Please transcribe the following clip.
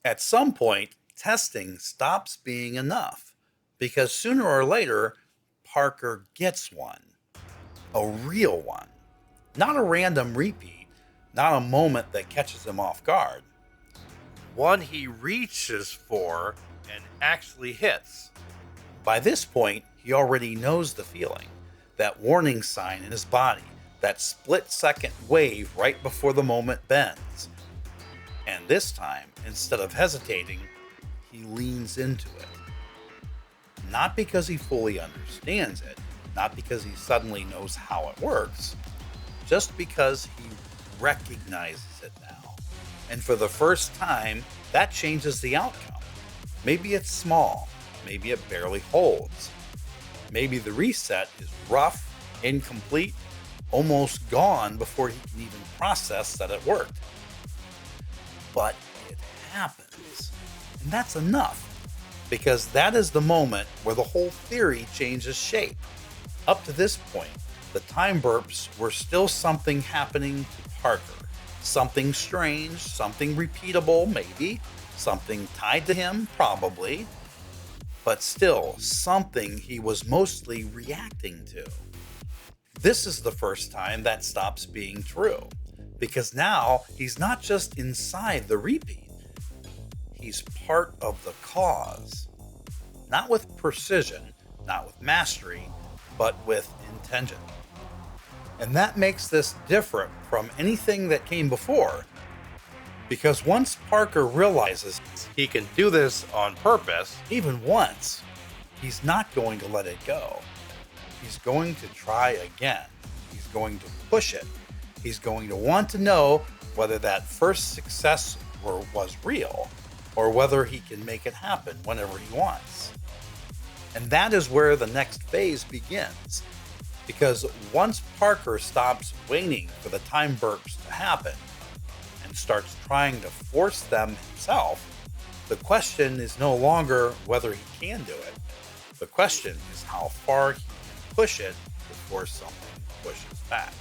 At some point, testing stops being enough because sooner or later, Parker gets one, a real one, not a random repeat, not a moment that catches him off guard. One he reaches for and actually hits. By this point, he already knows the feeling, that warning sign in his body, that split-second wave right before the moment bends. And this time, instead of hesitating, he leans into it. Not because he fully understands it, not because he suddenly knows how it works, just because he recognizes it now. And for the first time, that changes the outcome. Maybe it's small, maybe it barely holds. Maybe the reset is rough, incomplete, almost gone before he can even process that it worked. But it happens. And that's enough, because that is the moment where the whole theory changes shape. Up to this point, the time burps were still something happening to Parker. Something strange, something repeatable, maybe, something tied to him, probably, but still something he was mostly reacting to. This is the first time that stops being true, because now he's not just inside the repeat, he's part of the cause. Not with precision, not with mastery, but with intention. And that makes this different from anything that came before. Because once Parker realizes he can do this on purpose, even once, he's not going to let it go. He's going to try again. He's going to push it. He's going to want to know whether that first success was real, or whether he can make it happen whenever he wants. And that is where the next phase begins. Because once Parker stops waiting for the time burps to happen and starts trying to force them himself, the question is no longer whether he can do it. The question is how far he can push it before something pushes back.